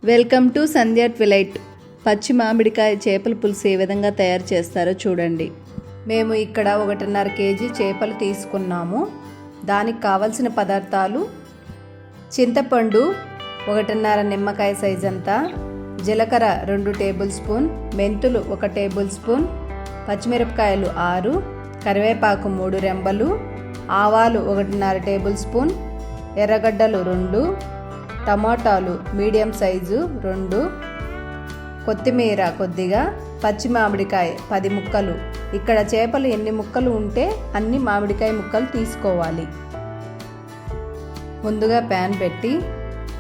Welcome to Sandhya twilight. పచ్చి మామిడికాయ చేపల పులుసు ఏ విధంగా తయారు చేస్తారో చూడండి. మేము ఇక్కడ 1.5 కేజీ చేపలు తీసుకున్నాము. దానికి కావలసిన పదార్థాలు: చింతపండు 1.5 నిమ్మకాయ సైజ్ అంతా, జీలకర్ర 2 టేబుల్ స్పూన్, మెంతులు 1 టేబుల్ స్పూన్, పచ్చిమిరపకాయలు 6, కరివేపాకు 3 రెమ్మలు, ఆవాలు 1.5 టేబుల్ స్పూన్, ఎర్రగడ్డలు 2, టమాటాలు మీడియం సైజు 2, కొత్తిమీర కొద్దిగా, పచ్చి మామిడికాయ 10 ముక్కలు. ఇక్కడ చేపలు ఎన్ని ముక్కలు ఉంటే అన్ని మామిడికాయ ముక్కలు తీసుకోవాలి. ముందుగా ప్యాన్ పెట్టి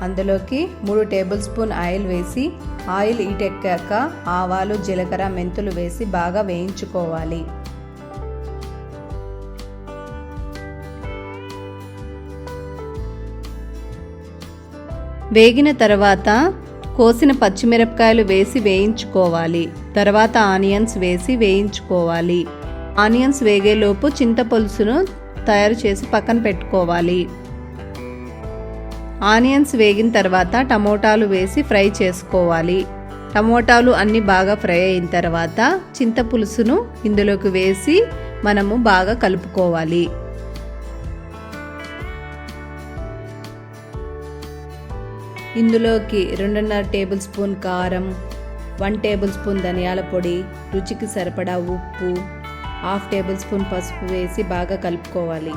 అందులోకి 3 టేబుల్ స్పూన్ ఆయిల్ వేసి, ఆయిల్ హీటెక్కాక ఆవాలు, జీలకర్ర, మెంతులు వేసి బాగా వేయించుకోవాలి. వేగిన తర్వాత కోసిన పచ్చిమిరపకాయలు వేసి వేయించుకోవాలి. తర్వాత ఆనియన్స్ వేసి వేయించుకోవాలి. ఆనియన్స్ వేగేలోపు చింతపులుసును తయారు చేసి పక్కన పెట్టుకోవాలి. ఆనియన్స్ వేగిన తర్వాత టమోటాలు వేసి ఫ్రై చేసుకోవాలి. టమోటాలు అన్నీ బాగా ఫ్రై అయిన తర్వాత చింతపులుసును ఇందులోకి వేసి మనము బాగా కలుపుకోవాలి. ఇందులోకి 2.5 టేబుల్ స్పూన్ కారం, 1 టేబుల్ స్పూన్ ధనియాల పొడి, రుచికి సరిపడా ఉప్పు, 1/2 టేబుల్ స్పూన్ పసుపు వేసి బాగా కలుపుకోవాలి.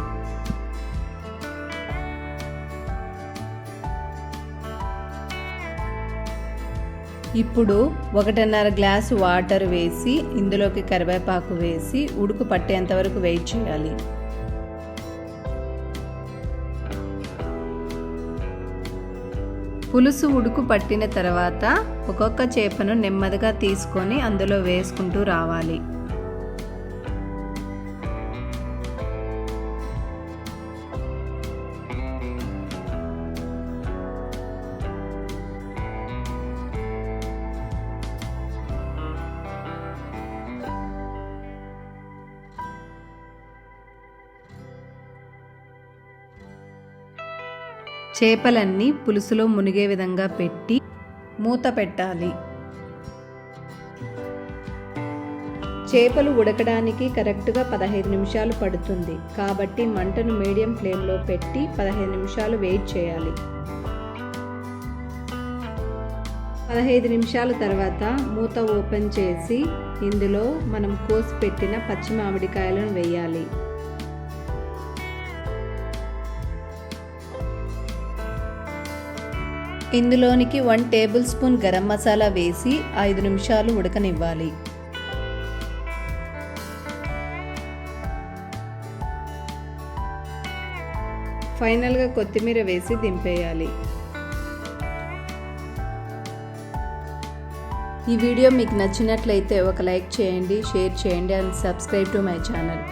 ఇప్పుడు 1.5 గ్లాసు వాటర్ వేసి ఇందులోకి కరివేపాకు వేసి ఉడుకు పట్టేంత వరకు వెయిట్ చేయాలి. పులుసు ఉడుకు పట్టిన తర్వాత ఒక్కొక్క చేపను నెమ్మదిగా తీసుకొని అందులో వేసుకుంటూ రావాలి. చేపలన్నీ పులుసులో మునిగే విధంగా పెట్టి మూత పెట్టాలి. చేపలు ఉడకడానికి కరెక్ట్గా 15 నిమిషాలు పడుతుంది. కాబట్టి మంటను మీడియం ఫ్లేమ్లో పెట్టి 15 నిమిషాలు వెయిట్ చేయాలి. 15 నిమిషాల తర్వాత మూత ఓపెన్ చేసి ఇందులో మనం కోసి పెట్టిన పచ్చి మామిడికాయలను వేయాలి. ఇందులోనికి 1 టేబుల్ స్పూన్ గరం మసాలా వేసి 5 నిమిషాలు ఉడకనివ్వాలి. ఫైనల్గా కొత్తిమీర వేసి దింపేయాలి. ఈ వీడియో మీకు నచ్చినట్లయితే ఒక లైక్ చేయండి, షేర్ చేయండి and subscribe to my channel.